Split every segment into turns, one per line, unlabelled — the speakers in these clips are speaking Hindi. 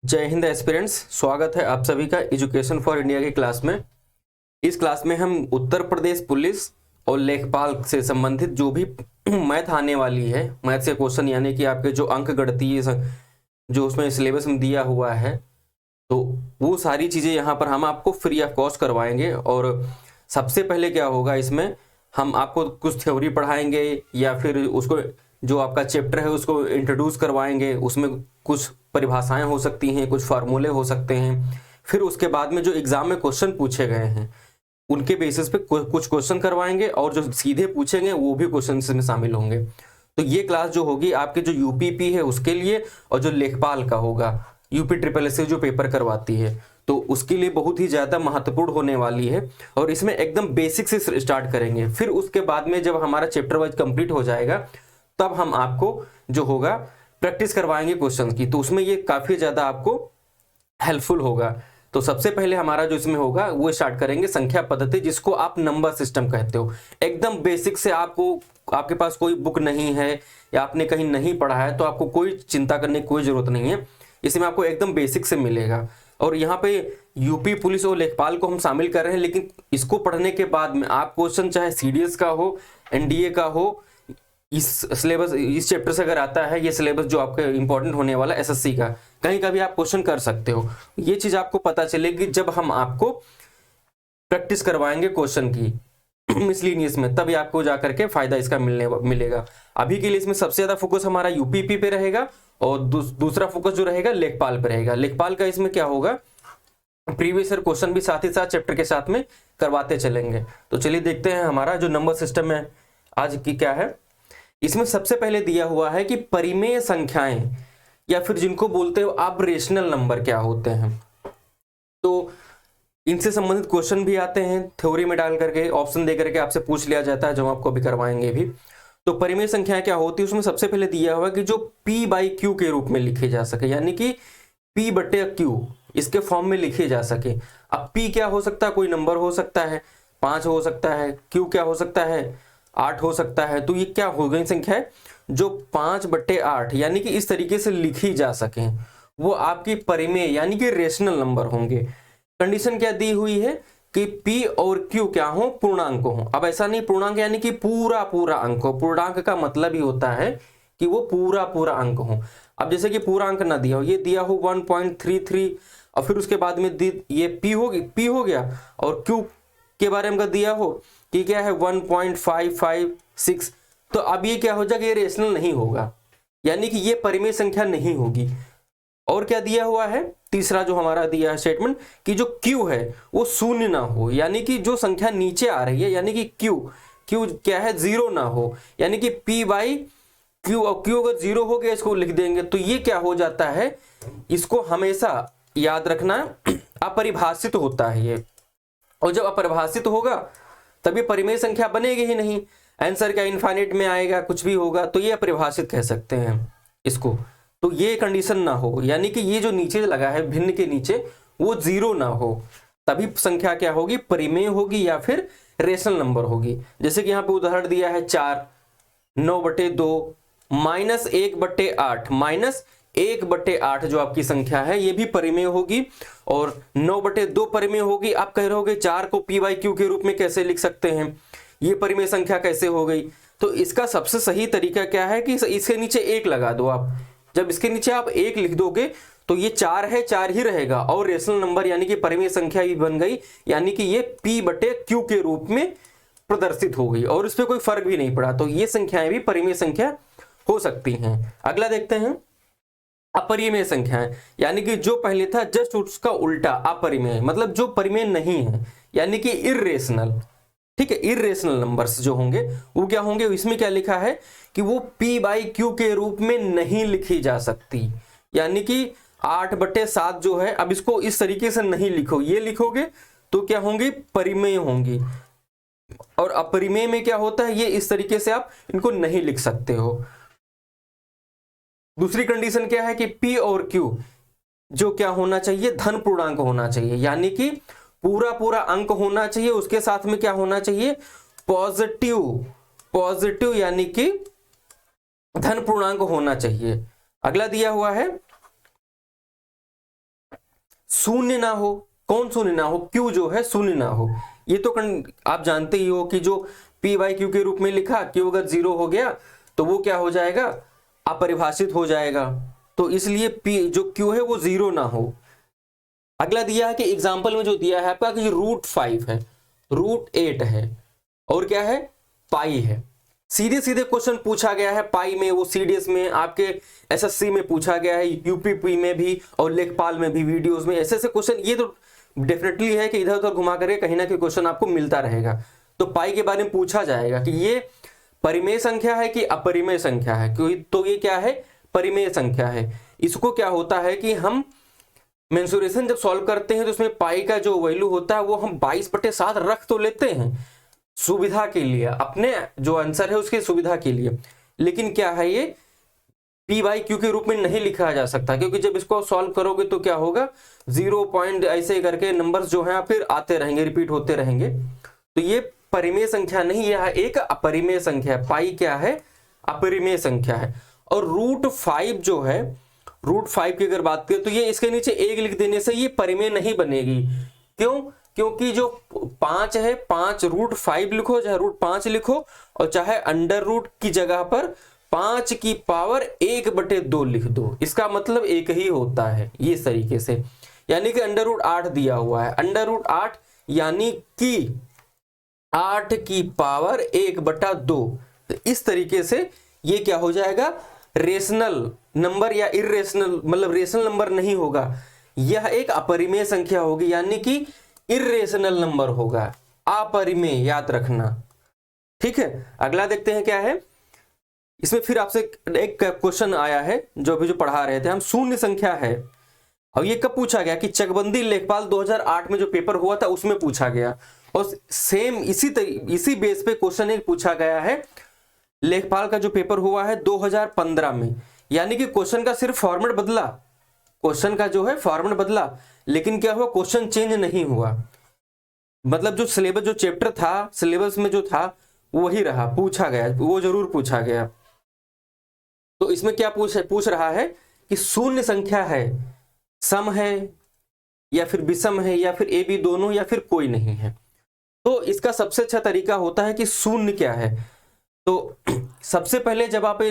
जय हिंद एस्पिरेंट्स, स्वागत है आप सभी का एजुकेशन फॉर इंडिया की क्लास में। इस क्लास में हम उत्तर प्रदेश पुलिस और लेखपाल से संबंधित जो भी मैथ आने वाली है, मैथ से क्वेश्चन यानी कि आपके जो अंक गणितीय जो उसमें सिलेबस में दिया हुआ है, तो वो सारी चीज़ें यहाँ पर हम आपको फ्री ऑफ कॉस्ट करवाएंगे। और सबसे पहले क्या होगा, इसमें हम आपको कुछ थ्योरी पढ़ाएंगे या फिर उसको जो आपका चैप्टर है उसको इंट्रोड्यूस करवाएंगे। उसमें कुछ परिभाषाएं हो सकती हैं, कुछ फार्मूले हो सकते हैं। फिर उसके बाद में जो एग्जाम में क्वेश्चन पूछे गए हैं उनके बेसिस पे कुछ क्वेश्चन करवाएंगे और जो सीधे पूछेंगे वो भी क्वेश्चन इसमें शामिल होंगे। तो ये क्लास जो होगी आपके जो यूपीपी है उसके लिए, और जो लेखपाल का होगा यूपी ट्रिपल एस से जो पेपर करवाती है, तो उसके लिए बहुत ही ज़्यादा महत्वपूर्ण होने वाली है। और इसमें एकदम बेसिक से स्टार्ट करेंगे, फिर उसके बाद में जब हमारा चैप्टर वाइज कंप्लीट हो जाएगा तब हम आपको जो होगा प्रैक्टिस करवाएंगे क्वेश्चन की, तो उसमें ये काफ़ी ज़्यादा आपको हेल्पफुल होगा। तो सबसे पहले हमारा जो इसमें होगा वो स्टार्ट करेंगे संख्या पद्धति, जिसको आप नंबर सिस्टम कहते हो। एकदम बेसिक से आपके पास कोई बुक नहीं है या आपने कहीं नहीं पढ़ा है तो आपको कोई चिंता करने की कोई जरूरत नहीं है, इसमें आपको एकदम बेसिक से मिलेगा। और यहाँ पे यूपी पुलिस और लेखपाल को हम शामिल कर रहे हैं, लेकिन इसको पढ़ने के बाद में आप क्वेश्चन चाहे सीडीएस का हो, एनडीए का हो, इस सिलेबस इस चैप्टर से अगर आता है ये सिलेबस जो आपका इंपॉर्टेंट होने वाला एसएससी का, कहीं का भी आप क्वेश्चन कर सकते हो। ये चीज आपको पता चलेगी जब हम आपको प्रैक्टिस करवाएंगे क्वेश्चन की मिसलिनियस में, तभी आपको जाकर के फायदा इसका मिलेगा। अभी के लिए इसमें सबसे ज्यादा फोकस हमारा यूपीपी पे रहेगा और दूसरा फोकस जो रहेगा लेखपाल पे रहेगा। लेखपाल का इसमें क्या होगा, प्रीवियस ईयर क्वेश्चन भी साथ ही साथ चैप्टर के साथ में करवाते चलेंगे। तो चलिए देखते हैं हमारा जो नंबर सिस्टम है आज की क्या है। इसमें सबसे पहले दिया हुआ है कि परिमेय संख्याएं या फिर जिनको बोलते हो आप रेशनल नंबर क्या होते हैं। तो इनसे संबंधित क्वेश्चन भी आते हैं, थ्योरी में डाल करके ऑप्शन दे करके आपसे पूछ लिया जाता है, जो आपको अभी करवाएंगे भी। तो परिमेय संख्याएं क्या होती है, उसमें सबसे पहले दिया हुआ है कि जो P बाई क्यू के रूप में लिखे जा सके, यानी कि P बटे क्यू इसके फॉर्म में लिखे जा सके। अब P क्या हो सकता है, कोई नंबर हो सकता है, 5 हो सकता है, Q क्या हो सकता है, 8 हो सकता है। तो ये क्या हो गई संख्या है जो 5/8 यानी कि इस तरीके से लिखी जा सके, वो आपकी परिमेय यानी कि रेशनल नंबर होंगे। कंडीशन क्या दी हुई है कि P और Q क्या हो, पूर्णांक हो। अब ऐसा नहीं पूर्णांक यानी कि पूरा पूरा अंक हो, पूर्णांक का मतलब ही होता है कि वो पूरा पूरा अंक हो। अब जैसे कि पूरा अंक ना दिया हो, ये दिया हो 1.33 और फिर उसके बाद में ये P हो गया, और Q के बारे में दिया हो कि क्या है 1.556, तो अब ये क्या हो जाएगा, ये रेशनल नहीं होगा, यानी कि ये परिमेय संख्या नहीं होगी। और क्या दिया हुआ है, तीसरा जो हमारा दिया है स्टेटमेंट कि जो Q है वो शून्य ना हो, यानी कि जो संख्या नीचे आ रही है यानी कि Q क्या है, 0 ना हो, यानी कि P बाई Q, और Q अगर 0 हो गया इसको लिख देंगे तो ये क्या हो जाता है, इसको हमेशा याद रखना अपरिभाषित होता है ये। और जब अपरिभाषित होगा तभी परिमेय संख्या बनेगी ही नहीं, आंसर क्या इनफाइनाइट में आएगा, कुछ भी होगा, तो ये अपरिभाषित कह सकते हैं इसको। तो ये कंडीशन ना हो, यानी कि ये जो नीचे लगा है भिन्न के नीचे वो 0 ना हो, तभी संख्या क्या होगी, परिमेय होगी या फिर रेशनल नंबर होगी। जैसे कि यहाँ पे उदाहरण दिया है 4, 9/2, -1/8, -1/8 जो आपकी संख्या है ये भी परिमेय होगी, और 9/2 परिमेय होगी। आप कह रहे होगे 4 को P बाई क्यू के रूप में कैसे लिख सकते हैं, ये परिमेय संख्या कैसे हो गई। तो इसका सबसे सही तरीका क्या है कि इसके नीचे 1 लगा दो आप। जब इसके नीचे आप 1 लिख दोगे तो ये 4 है, 4 ही रहेगा, और रेशनल नंबर यानी कि परिमेय संख्या भी बन गई, यानी कि ये P/Q के रूप में प्रदर्शित हो गई और इस पर कोई फर्क भी नहीं पड़ा। तो ये संख्याएं भी परिमेय संख्या हो सकती हैं। अगला देखते हैं अपरिमेय संख्याएं, यानी कि जो पहले था जस्ट उसका उल्टा अपरिमेय, मतलब जो परिमेय नहीं है, यानी कि इर्रेशनल। ठीक है, इर्रेशनल नंबर्स जो होंगे वो क्या होंगे, इसमें क्या लिखा है कि वो P बाई क्यू के रूप में नहीं लिखी जा सकती, यानी कि 8/7 जो है, अब इसको इस तरीके से नहीं लिखो, ये लिखोगे तो क्या होंगी, परिमेय होंगी। और अपरिमेय में क्या होता है, ये इस तरीके से आप इनको नहीं लिख सकते हो। दूसरी कंडीशन क्या है कि P और Q जो क्या होना चाहिए, धन पूर्णांक होना चाहिए, यानी कि पूरा पूरा अंक होना चाहिए, उसके साथ में क्या होना चाहिए, पॉजिटिव यानी कि धन पूर्णांक होना चाहिए। अगला दिया हुआ है शून्य ना हो। कौन शून्य ना हो? क्यू जो है शून्य ना हो। ये तो आप जानते ही हो कि जो पी बाई क्यू के रूप में लिखा, क्यू अगर 0 हो गया तो वो क्या हो जाएगा? अपरिभाषित हो जाएगा। तो इसलिए पी जो क्यू है वो 0 ना हो। अगला दिया है कि एग्जाम्पल में जो दिया है आपका कि √5 है, √8 है और क्या है? पाई है। सीधे सीधे क्वेश्चन पूछा गया है पाई में, वो सीडीएस में, आपके एसएससी में पूछा गया है, यूपीपी में भी और लेखपाल में भी, वीडियोस में ऐसे ऐसे क्वेश्चन। ये तो डेफिनेटली है कि इधर उधर घुमा करके कहीं ना कहीं क्वेश्चन आपको मिलता रहेगा। तो पाई के बारे में पूछा जाएगा कि ये परिमेय संख्या है कि अपरिमेय संख्या है। क्योंकि तो ये क्या है? परिमेय संख्या है। इसको क्या होता है कि हम मेंसुरेशन जब सॉल्व करते हैं तो उसमें पाई का जो वैल्यू होता है वो हम 22/7 रख तो लेते हैं सुविधा के लिए, अपने जो आंसर है उसकी सुविधा के लिए, लेकिन क्या है ये पी बाई क्यू के रूप में नहीं लिखा जा सकता, क्योंकि जब इसको सॉल्व करोगे तो क्या होगा? 0 पॉइंट ऐसे करके नंबर्स जो हैं फिर आते रहेंगे, रिपीट होते रहेंगे। तो ये परिमेय संख्या नहीं, यह एक अपरिमेय संख्या है। पाई क्या है? अपरिमेय संख्या है। और √5 जो है, √5 की अगर बात करें तो ये इसके नीचे 1 लिख देने से ये परिमेय नहीं बनेगी। क्यों? क्योंकि जो 5 है, 5 √5 लिखो चाहे √5 लिखो, और चाहे अंडर रूट की जगह पर 5 की पावर 1/2 लिख दो, इसका मतलब एक ही होता है। ये तरीके से, यानी कि √8 दिया हुआ है, √8 यानी कि 8 की पावर 1/2। तो इस तरीके से ये क्या हो जाएगा? रेशनल नंबर या इर्रेशनल, मतलब रेशनल नंबर नहीं होगा, यह एक अपरिमेय संख्या होगी, यानी कि इर्रेशनल नंबर होगा, अपरिमेय, याद रखना। ठीक है, अगला देखते हैं क्या है इसमें। फिर आपसे एक क्वेश्चन आया है जो अभी जो पढ़ा रहे थे हम, शून्य संख्या है। अब ये कब पूछा गया? कि चकबंदी लेखपाल 2008 में जो पेपर हुआ था उसमें पूछा गया, और सेम इसी बेस पे क्वेश्चन एक पूछा गया है लेखपाल का जो पेपर हुआ है 2015 में। यानी कि क्वेश्चन का सिर्फ फॉर्मेट बदला, क्वेश्चन का जो है फॉर्मेट बदला, लेकिन क्या हुआ? क्वेश्चन चेंज नहीं हुआ। मतलब जो सिलेबस, जो चैप्टर था सिलेबस में जो था वही रहा, पूछा गया, वो जरूर पूछा गया। तो इसमें क्या पूछ रहा है कि शून्य संख्या है, सम है या फिर विषम है या फिर ए बी दोनों या फिर कोई नहीं है। तो इसका सबसे अच्छा तरीका होता है कि शून्य क्या है। तो सबसे पहले जब आप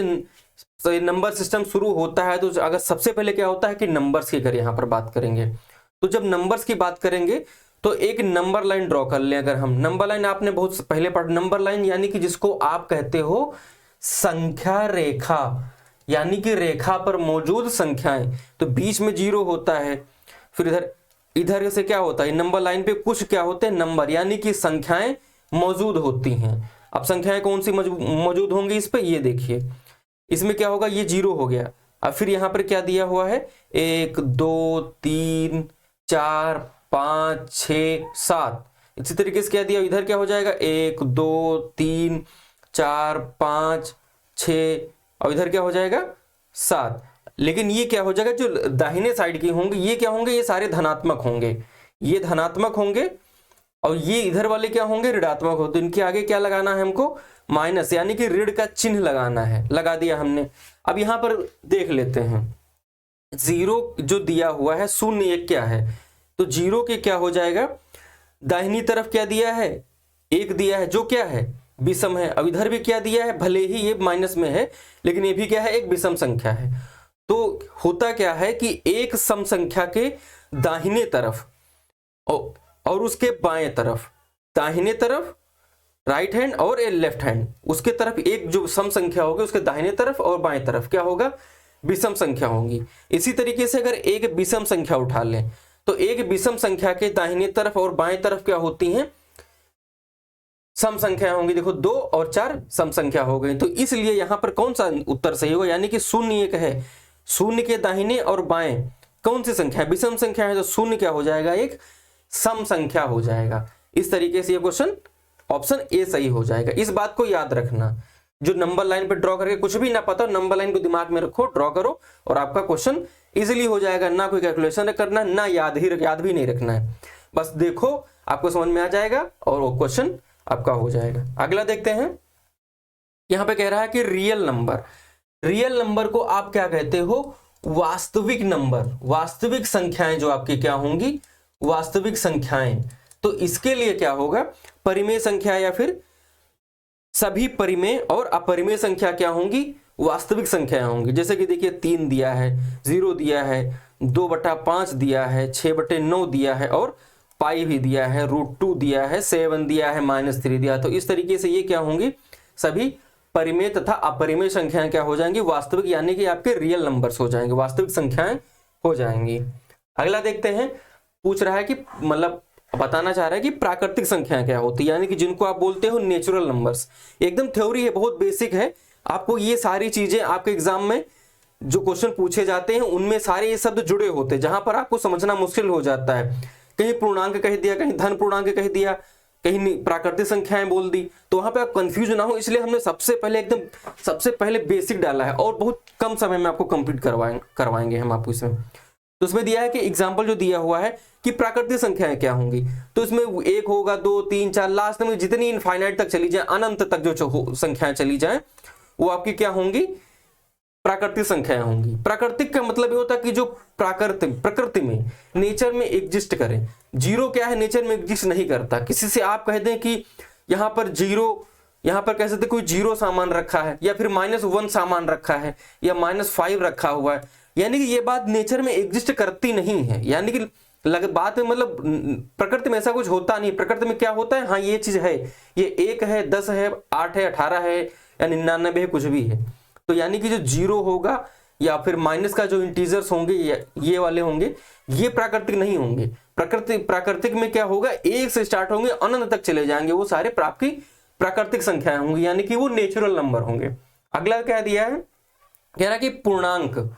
नंबर सिस्टम शुरू होता है तो अगर सबसे पहले क्या होता है कि नंबर्स की अगर यहां पर बात करेंगे, तो जब नंबर्स की बात करेंगे तो एक नंबर लाइन ड्रॉ कर लें। अगर हम नंबर लाइन, आपने बहुत पहले पढ़ा नंबर लाइन, यानी कि जिसको आप कहते हो संख्या रेखा, यानी कि रेखा पर मौजूद संख्याएं। तो बीच में 0 होता है, फिर इधर से क्या होता है? नंबर लाइन पे कुछ क्या होते हैं? नंबर, यानी कि संख्याएं मौजूद होती हैं। अब संख्याएं कौन सी मौजूद होंगी इस पे? ये देखिए, इसमें क्या होगा? ये 0 हो गया। अब फिर यहां पर क्या दिया हुआ है? 1 2 3 4 5 6 7। इसी तरीके से क्या दिया? इधर क्या हो जाएगा? 1 2 3 4 5 6, और इधर क्या हो जाएगा? 7। लेकिन ये क्या हो जाएगा? जो दाहिने साइड की होंगे ये क्या होंगे? ये सारे धनात्मक होंगे, ये धनात्मक होंगे, और ये इधर वाले क्या होंगे? ऋणात्मक होते। तो इनके आगे क्या लगाना है हमको? माइनस, यानी कि ऋण का चिन्ह लगाना है। लगा दिया हमने। अब यहां पर देख लेते हैं, 0 जो दिया हुआ है, 0 1 क्या है? तो 0 के क्या हो जाएगा? दाहिनी तरफ क्या दिया है? 1 दिया है, जो क्या है? विषम है। अब इधर भी क्या दिया है? भले ही ये माइनस में है, लेकिन ये भी क्या है? एक विषम संख्या है। तो होता क्या है कि एक सम संख्या के दाहिने तरफ और उसके बाएं तरफ, दाहिने तरफ राइट हैंड और लेफ्ट हैंड, उसके तरफ एक जो सम संख्या होगी उसके दाहिने तरफ और बाएं तरफ क्या होगा? विषम संख्या होंगी। इसी तरीके से अगर एक विषम संख्या उठा लें तो एक विषम संख्या के दाहिने तरफ और बाएं तरफ क्या होती हैं? सम संख्या होंगी। देखो 2 और 4 सम संख्या हो गई। तो इसलिए यहां पर कौन सा उत्तर सही होगा? यानी कि 0 1 है, 0 के दाहिने और बाएं कौन सी संख्या? विषम संख्या है, तो 0 क्या हो जाएगा? एक सम संख्या हो जाएगा। इस तरीके से ये क्वेश्चन ऑप्शन ए सही हो जाएगा। इस बात को याद रखना, जो नंबर लाइन पे ड्रॉ करके कुछ भी ना पता, नंबर लाइन को दिमाग में रखो, ड्रॉ करो और आपका क्वेश्चन इजीली हो जाएगा। ना कोई कैलकुलेशन करना, ना याद भी नहीं रखना है, बस देखो आपको समझ में आ जाएगा और वो क्वेश्चन आपका हो जाएगा। अगला देखते हैं, यहां पे कह रहा है कि रियल नंबर को आप क्या कहते हो? वास्तविक नंबर, वास्तविक संख्याएं जो आपकी क्या होंगी, वास्तविक संख्याएं। तो इसके लिए क्या होगा, परिमेय संख्या या फिर सभी परिमेय और अपरिमेय संख्या क्या होंगी, वास्तविक संख्याएं होंगी। जैसे कि देखिए 3 दिया है, 0 दिया है, 2/5 दिया है, 6/9 दिया है और पाई भी दिया है, √2 दिया है, 7 दिया है, -3 दिया। तो इस तरीके से ये क्या होंगी, सभी परिमेय तथा अपरिमेय संख्याएं क्या हो जाएंगी, वास्तविक, यानी कि आपके रियल नंबर्स हो जाएंगे, वास्तविक संख्याएं हो जाएंगी। अगला देखते हैं, पूछ रहा है कि मतलब बताना चाह रहा है कि प्राकृतिक संख्याएं क्या होती है, यानी कि जिनको आप बोलते हो नेचुरल नंबर्स। एकदम थ्योरी है, बहुत बेसिक है। आपको ये सारी चीजें आपके एग्जाम में जो क्वेश्चन पूछे जाते हैं उनमें सारे ये शब्द जुड़े होते हैं, जहां पर आपको समझना मुश्किल हो जाता है। कहीं पूर्णांक कह दिया, कहीं धन पूर्णांक कह दिया, कहीं प्राकृतिक संख्याएं बोल दी, तो वहां पे आप कंफ्यूज ना हो, इसलिए हमने सबसे पहले बेसिक डाला है और बहुत कम समय में आपको कंप्लीट करवाएंगे हम आपको इसमें। तो उसमें दिया है कि एग्जाम्पल जो दिया हुआ है कि प्राकृतिक संख्याएं क्या होंगी, तो इसमें 1 होगा, 2, 3, 4, लास्ट में जितनी इनफाइनाइट तक चली जाए, अनंत तक जो संख्याएं चली जाए वो आपकी क्या होंगी, प्राकृतिक संख्याएं होंगी। प्राकृतिक का मतलब ये होता है कि जो प्रकृति में, नेचर में एग्जिस्ट करें। जीरो क्या है, नेचर में एग्जिस्ट नहीं करता। किसी से आप कह दें कि यहाँ पर जीरो, यहाँ पर कह सकते कोई जीरो सामान रखा है, या फिर -1 सामान रखा है, या -5 रखा हुआ है, यानी कि ये बात नेचर में एग्जिस्ट करती नहीं है। यानी कि बात में मतलब प्रकृति में ऐसा कुछ होता नहीं। प्रकृति में क्या होता है, हाँ ये चीज है, ये 1 है, 10 है, 8 है, 18 है या 99 है, कुछ भी है। तो यानी कि जो जीरो होगा या फिर माइनस का जो इंटीजर्स होंगे, ये वाले होंगे, ये प्राकृतिक नहीं होंगे। प्राकृतिक में क्या होगा, 1 से स्टार्ट होंगे, अनंत तक चले जाएंगे, वो सारे प्राकृतिक संख्याएं होंगी, यानी कि वो नेचुरल नंबर होंगे। अगला क्या दिया है, कह रहा है कि पूर्णांक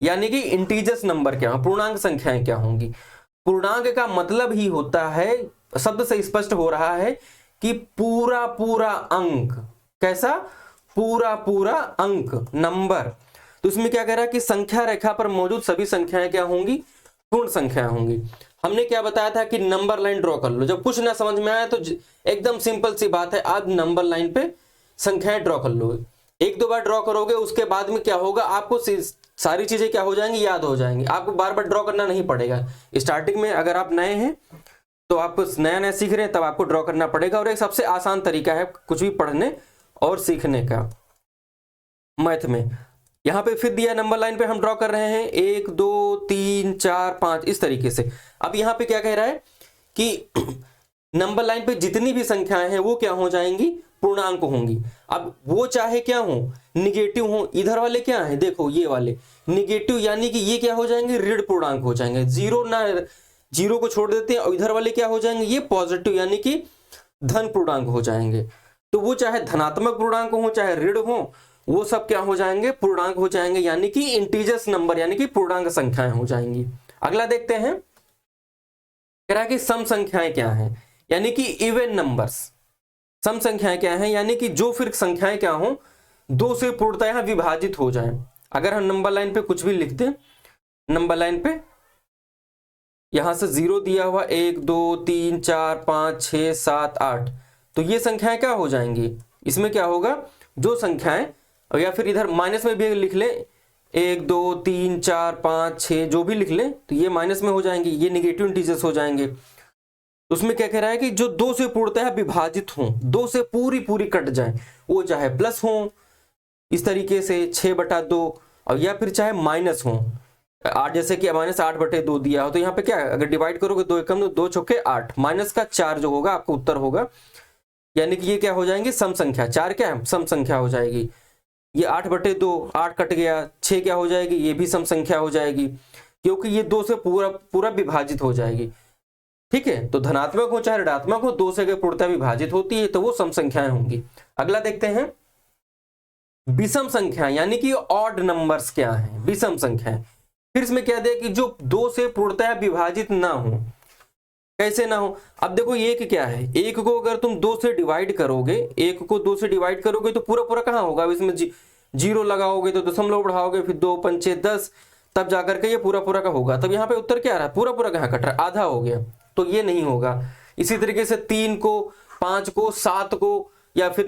यानी कि इंटीजर्स नंबर क्या, पूर्णांक संख्याएं क्या होंगी। पूर्णांक का मतलब ही होता है, शब्द से स्पष्ट हो रहा है कि पूरा पूरा अंक। कैसा, पूरा पूरा अंक, नंबर। तो इसमें क्या कह रहा है कि संख्या रेखा पर मौजूद सभी संख्याएं क्या होंगी, पूर्ण संख्याएं होंगी। हमने क्या बताया था कि नंबर लाइन ड्रॉ कर लो। जब कुछ ना समझ में आया तो एकदम सिंपल सी बात है, आप नंबर लाइन पे संख्याएं ड्रॉ कर लो। 1-2 बार ड्रॉ करोगे, उसके बाद में क्या होगा, आपको सारी चीजें क्या हो जाएंगी, याद हो जाएंगी। आपको बार बार ड्रॉ करना नहीं पड़ेगा। स्टार्टिंग में अगर आप नए हैं तो आप नया सीख रहे हैं, तब आपको ड्रॉ करना पड़ेगा। और एक सबसे आसान तरीका है कुछ भी पढ़ने और सीखने का, मैथ में। यहां पे फिर दिया नंबर लाइन पे हम ड्रॉ कर रहे हैं 1, 2, 3, 4, 5 इस तरीके से। अब यहां पे क्या कह रहा है कि नंबर लाइन पे जितनी भी संख्याएं हैं वो क्या हो जाएंगी, पूर्णांक होंगी। अब वो चाहे क्या हो, निगेटिव हो। इधर वाले क्या है, देखो ये वाले निगेटिव, यानी कि ये क्या हो जाएंगे, ऋण पूर्णांक हो जाएंगे। जीरो को छोड़ देते हैं, और इधर वाले क्या हो जाएंगे, ये पॉजिटिव यानी कि धन पूर्णांक हो जाएंगे। तो वो चाहे धनात्मक पूर्णांक हो चाहे ऋण हो, वो सब क्या हो जाएंगे, पूर्णांक हो जाएंगे, यानी कि इंटीजर्स नंबर, यानी कि पूर्णांक संख्याएं हो जाएंगी। अगला देखते हैं, कह रहा है कि सम संख्याएं क्या हैं, यानी कि इवन नंबर्स। सम संख्याएं क्या हैं, यानी कि जो फिर संख्याएं क्या हो, 2 से पूर्णतः विभाजित हो जाएं। अगर हम नंबर लाइन पे कुछ भी लिख दें, नंबर लाइन पे यहां से 0 दिया हुआ, 1, 2, 3, 4, 5, 6, 7, 8, तो ये संख्याएं क्या हो जाएंगी, इसमें क्या होगा, जो संख्याएं, या फिर इधर माइनस में भी लिख लें, 1, 2, 3, 4, 5, 6 जो भी लिख लें, तो ये माइनस में हो जाएंगे, ये निगेटिव इंटीजर्स हो जाएंगे। उसमें क्या कह रहा है कि जो 2 से पूर्णतः विभाजित हो, 2 से पूरी कट जाए, वो चाहे प्लस हो इस तरीके से 6/2, और या फिर चाहे माइनस हो 8, जैसे कि -8/2 दिया हो, तो यहाँ पे क्या है, अगर डिवाइड करोगे 2 एकम 2 चौके 8, माइनस का 4 जो होगा आपका उत्तर होगा, यानी कि ये क्या हो जाएंगे, सम संख्या। 4 क्या है, सम संख्या हो जाएगी। ये 8/2, 8 कट गया, 6 क्या हो जाएगी, ये भी सम संख्या हो जाएगी, क्योंकि ये 2 से पूरा विभाजित हो जाएगी। ठीक है, तो धनात्मक हो चाहे ऋणात्मक हो, 2 से अगर पूर्णतः विभाजित होती है तो वो सम संख्याएं होंगी। अगला देखते हैं, विषम संख्या, यानी कि ऑड नंबर्स क्या है, विषम संख्याएं। फिर इसमें क्या दे कि जो 2 से पूर्णतः विभाजित ना हो। कैसे ना हो, अब देखो 1 क्या है, 1 को अगर तुम 2 से डिवाइड करोगे, 1 को 2 से डिवाइड करोगे तो पूरा कहां होगा, इसमें 0 लगाओगे तो दशमलव बढ़ाओगे, फिर 2 पंचे 10, तब जाकर के ये पूरा का होगा। तब यहाँ पे उत्तर क्या आ रहा है, पूरा कहां कट रहा है, आधा हो गया, तो ये नहीं होगा। इसी तरीके से 3 को, 5 को, 7 को, या फिर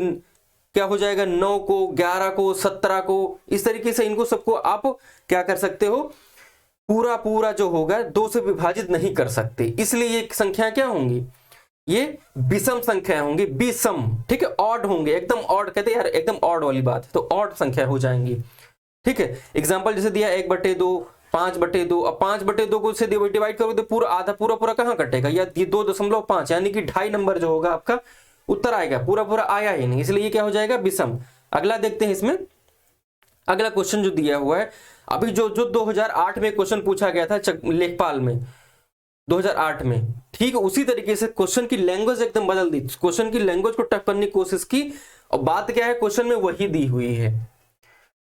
क्या हो जाएगा 9 को, 11 को, 17 को, इस तरीके से इनको सबको आप क्या कर सकते हो, पूरा पूरा जो होगा 2 से विभाजित नहीं कर सकते, इसलिए ये संख्या क्या होंगी, ये विषम संख्या होंगी, विषम, ठीक है, ऑड होंगे, एकदम ऑड, कहते हैं यार एकदम ऑड वाली बात है, तो ऑड संख्या हो जाएंगी, ठीक है। एग्जांपल जैसे दिया 1/2, 5/2, अब 5/2 को से डिवाइड करोगे तो पूरा आधा पूरा कहाँ कटेगा, या ये 2.5 यानी कि 2.5 नंबर जो होगा आपका उत्तर आएगा, पूरा आया ही नहीं, इसलिए ये क्या हो जाएगा, विषम। अगला देखते हैं इसमें, अगला क्वेश्चन जो दिया हुआ है, अभी जो 2008 में क्वेश्चन पूछा गया था लेखपाल में 2008 में, ठीक उसी तरीके से क्वेश्चन की लैंग्वेज एकदम बदल दी, क्वेश्चन की लैंग्वेज को टफ करने की कोशिश की, और बात क्या है, क्वेश्चन में वही दी हुई है,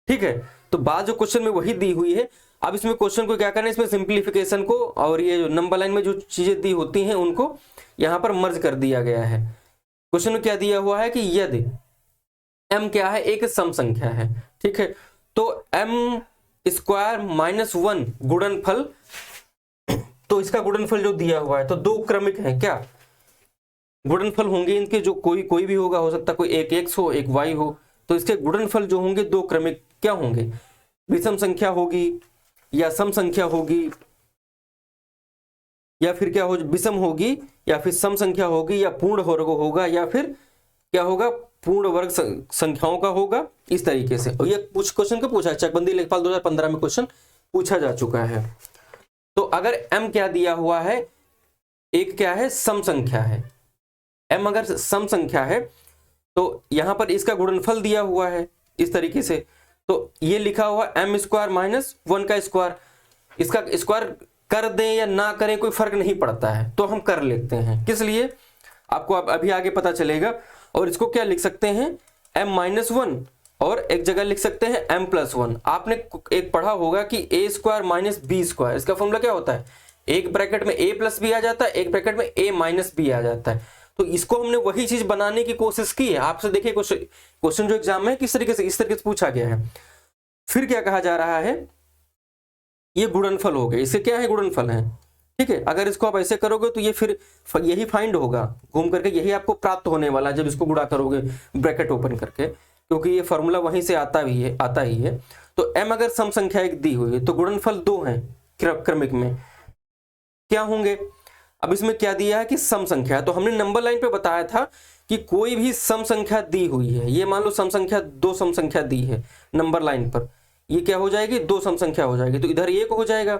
ठीक है, तो बात जो क्वेश्चन में वही दी हुई है। अब इसमें क्वेश्चन को क्या करना है, इसमें सिंप्लीफिकेशन को और ये जो नंबर लाइन में जो चीजें दी होती हैं उनको यहां पर मर्ज कर दिया गया है। क्वेश्चन में क्या दिया हुआ है कि यदि m क्या है, एक सम संख्या है, ठीक है, तो m² -1 गुणनफल, तो इसका गुणनफल जो दिया हुआ है, तो 2 क्रमिक है, क्या गुणनफल होंगे इनके, जो कोई भी होगा, हो सकता है कोई एक x हो एक y हो, तो इसके गुणनफल जो होंगे 2 क्रमिक क्या होंगे, विषम संख्या होगी या सम संख्या होगी, या फिर क्या हो, विषम होगी या फिर सम संख्या होगी, या पूर्ण वर्ग होगा, या फिर क्या होगा, पूर्ण वर्ग संख्याओं का होगा, इस तरीके से। और ये कुछ क्वेश्चन का पूछा है, चकबंदी लेखपाल 2015 में क्वेश्चन पूछा जा चुका है। तो अगर m क्या दिया हुआ है, एक क्या है, सम संख्या है, m अगर सम संख्या है तो यहां पर इसका गुणनफल दिया हुआ है इस तरीके से, तो ये लिखा हुआ m² - 1 का स्क्वायर, इसका स्क्वायर कर दें या ना करें कोई फर्क नहीं पड़ता है, तो हम कर लेते हैं, किस लिए आपको अभी आगे पता चलेगा। और इसको क्या लिख सकते हैं, m-1, और एक जगह लिख सकते हैं m+1। आपने एक पढ़ा होगा कि a² - b², इसका फॉर्मूला क्या होता है, एक ब्रैकेट में a+b आ जाता है, एक ब्रैकेट में a-b आ जाता है, तो इसको हमने वही चीज बनाने की कोशिश की है। आपसे देखिए क्वेश्चन जो एग्जाम में किस तरीके से, इस तरीके से पूछा गया है। फिर क्या कहा जा रहा है, ये गुणनफल हो गए, इससे क्या है, गुणनफल है, ठीक है। अगर इसको आप ऐसे करोगे तो ये फिर यही फाइंड होगा, घूम करके यही आपको प्राप्त होने वाला जब इसको गुणा करोगे ब्रैकेट ओपन करके, क्योंकि ये फॉर्मूला वहीं से आता ही है। तो m अगर सम संख्या एक दी हुई है तो गुणनफल 2 है क्रमिक में, क्या होंगे। अब इसमें क्या दिया है कि सम संख्या, तो हमने नंबर लाइन पे बताया था कि कोई भी सम संख्या दी हुई है, ये मान लो सम संख्या 2 सम संख्या दी है नंबर लाइन पर, ये क्या हो जाएगी, 2 सम संख्या हो जाएगी, तो इधर 1 हो जाएगा,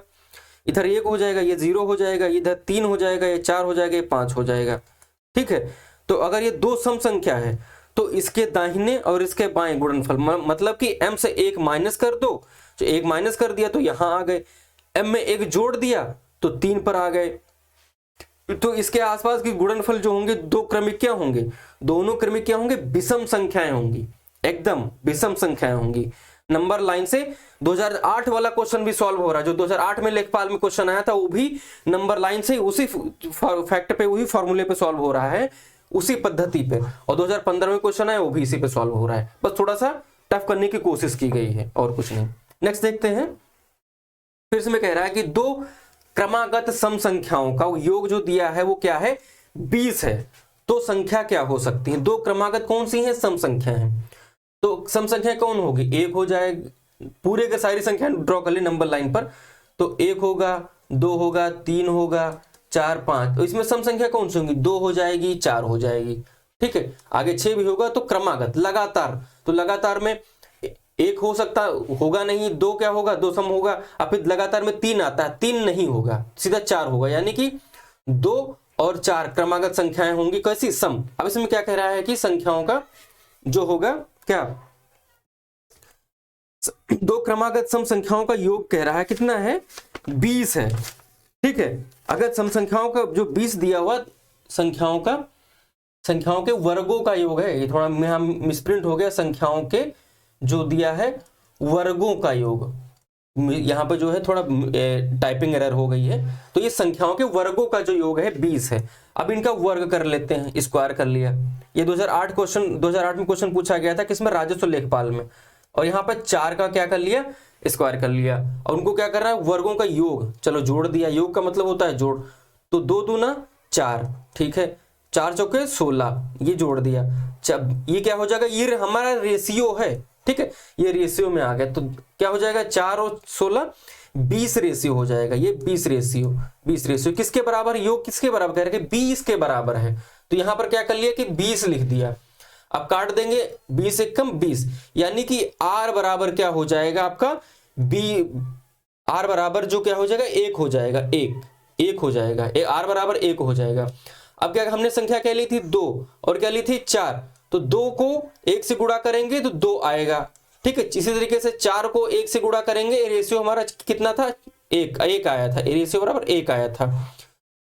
इधर 1 हो जाएगा, ये 0 हो जाएगा, इधर 3 हो जाएगा, ये 4 हो जाएगा, ये 5 हो जाएगा, ठीक है। तो अगर ये 2 सम संख्या है तो इसके दाहिने और इसके बाएं गुणनफल, मतलब कि m से 1 माइनस कर दो, तो 1 माइनस कर दिया तो यहां आ गए, m में 1 जोड़ दिया तो 3 पर आ गए। तो इसके आसपास के गुणनफल जो होंगे 2 क्रमिक क्या होंगे, दोनों क्रमिक क्या होंगे, विषम संख्याएं होंगी, एकदम विषम संख्याएं होंगी। नंबर लाइन से 2008 वाला क्वेश्चन भी सॉल्व हो रहा है, जो 2008 में लेखपाल में क्वेश्चन आया था वो भी नंबर लाइन से उसी फैक्ट पे, वही फॉर्मूले पे सॉल्व हो रहा है, उसी पद्धति पे, और 2015 में क्वेश्चन आया वो भी इसी पे सॉल्व हो रहा है, बस थोड़ा सा टफ करने की कोशिश की गई है और कुछ नहीं। नेक्स्ट देखते हैं, फिर से मैं कह रहा है कि 2 क्रमागत सम संख्याओं का योग जो दिया है वो क्या है, 20 है। तो संख्या क्या हो सकती है, 2 क्रमागत कौन सी है, सम संख्या है, तो सम संख्या कौन होगी, 1 हो जाएगा, पूरे का सारी संख्या ड्रॉ कर ले नंबर लाइन पर, तो 1 होगा, 2 होगा, 3 होगा, 4, 5, तो इसमें सम संख्या कौन सी होगी, 2 हो जाएगी, 4 हो जाएगी, ठीक है। आगे 6 भी होगा, तो क्रमागत लगातार, तो लगातार में 1 हो सकता होगा नहीं, 2 क्या होगा, 2 सम होगा, अब फिर लगातार में 3 आता है, 3 नहीं होगा, सीधा 4 होगा, यानी कि 2 और 4 क्रमागत संख्याएं होंगी, कैसी, सम। अब इसमें क्या कह रहा है कि संख्याओं का जो होगा क्या, 2 क्रमागत सम संख्याओं का योग कह रहा है, कितना है, 20 है, ठीक है। अगर सम संख्याओं का जो 20 दिया हुआ संख्याओं के वर्गों का योग है, ये थोड़ा मिसप्रिंट हो गया, संख्याओं के जो दिया है वर्गों का योग, यहाँ पे जो है थोड़ा टाइपिंग एरर हो गई है, तो ये संख्याओं के वर्गों का जो योग है 20 है। अब इनका वर्ग कर लेते हैं, स्क्वायर कर लिया, ये 2008 में क्वेश्चन पूछा गया था किसमें, राजस्व लेखपाल में, और यहाँ पे 4 का क्या कर लिया, स्क्वायर कर लिया, और उनको क्या करना है, वर्गों का योग, चलो जोड़ दिया, योग का मतलब होता है जोड़, तो 2 दूना 4, ठीक है, 4 चौके 16, ये जोड़ दिया, ये क्या हो जाएगा, ये हमारा रेशियो है, ठीक है, ये रेशियो में आ गया तो क्या हो जाएगा 4 और 16 20 रेशियो हो जाएगा। ये 20 रेशियो किसके बराबर, योग किसके बराबर कह रहे हैं, 20 के बराबर है। तो यहां पर क्या कर लिया कि 20 लिख दिया। अब काट देंगे 20 एकम 20, यानी कि R बराबर क्या हो जाएगा आपका R बराबर जो क्या हो जाएगा 1 हो जाएगा, 1 हो जाएगा, R बराबर 1 हो जाएगा। अब क्या हमने संख्या क्या ली थी 2 और क्या ली थी 4, तो 2 को 1 से गुणा करेंगे तो 2 आएगा, ठीक है। इसी तरीके से 4 को 1 से गुणा करेंगे, रेशियो हमारा कितना था 1 आया था, रेशियो बराबर 1 आया था।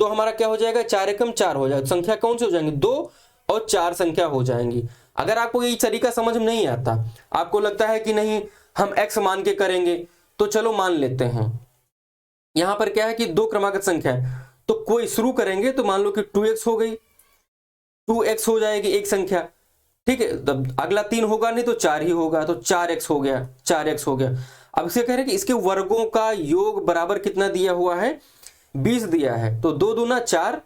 तो हमारा क्या हो जाएगा 4 एकम 4 हो जाएगा। संख्या कौन सी हो जाएंगी 2 और 4 संख्या हो जाएंगी। अगर आपको ये तरीका समझ में नहीं आता, आपको लगता है कि नहीं हम x मान के करेंगे, तो चलो मान लेते हैं। यहां पर क्या है कि 2 क्रमागत संख्या है, तो कोई शुरू करेंगे तो मान लो कि 2x हो गई, 2x हो जाएगी एक संख्या, ठीक है। तब अगला 3 होगा नहीं तो 4 ही होगा, तो 4x हो गया, 4x हो गया। अब इसे कह रहे हैं कि इसके वर्गों का योग बराबर कितना दिया हुआ है 20 दिया है, तो 2 दूना 4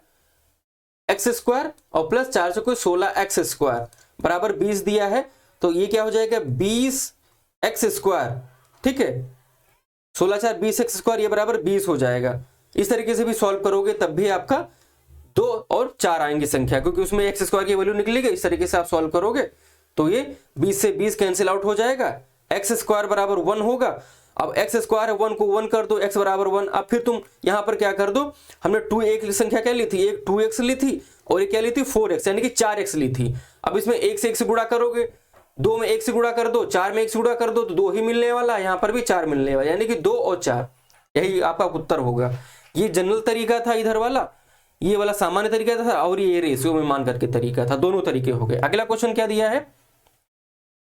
एक्स स्क्वायर और प्लस 4 से कोई 16 एक्स स्क्वायर बराबर 20 दिया है। तो ये क्या हो जाएगा 20 एक्स स्क्वायर, ठीक है, 16 4 20 एक्स स्क्वायर, ये बराबर 20 हो जाएगा। इस तरीके से भी सॉल्व करोगे तब भी आपका 2 और 4 आएंगे संख्या, क्योंकि उसमें एक्स स्क्वायर की वैल्यू निकलेगी। इस तरीके से आप सॉल्व करोगे तो ये 20 से 20 कैंसिल आउट हो जाएगा, एक्स स्क्वायर बराबर 1 होगा। अब एक्स स्क्वायर 1 को 1 कर दो, एक्स बराबर 1। अब फिर तुम यहां पर क्या कर दो, हमने 2 एक संख्या क्या ली थी, एक 2x ली थी और एक क्या ली थी 4x, यानी कि 4x ली थी। अब इसमें 1 से 1 से गुणा करोगे, 2 में 1 से गुणा कर दो, 4 में 1 से गुणा कर दो, तो 2 ही मिलने वाला, यहां पर भी 4 मिलने वाला, यानी कि 2 और 4, यही आपका उत्तर होगा। ये जनरल तरीका था इधर वाला, ये वाला सामान्य तरीका था, और ये रेशियो में मान करके तरीका था, दोनों तरीके हो गए। अगला क्वेश्चन क्या दिया है,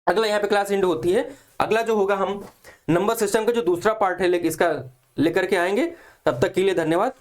अगला यहाँ पे क्लास एंड होती है। अगला जो होगा हम नंबर सिस्टम का जो दूसरा पार्ट है इसका लेकर के आएंगे। तब तक के लिए धन्यवाद।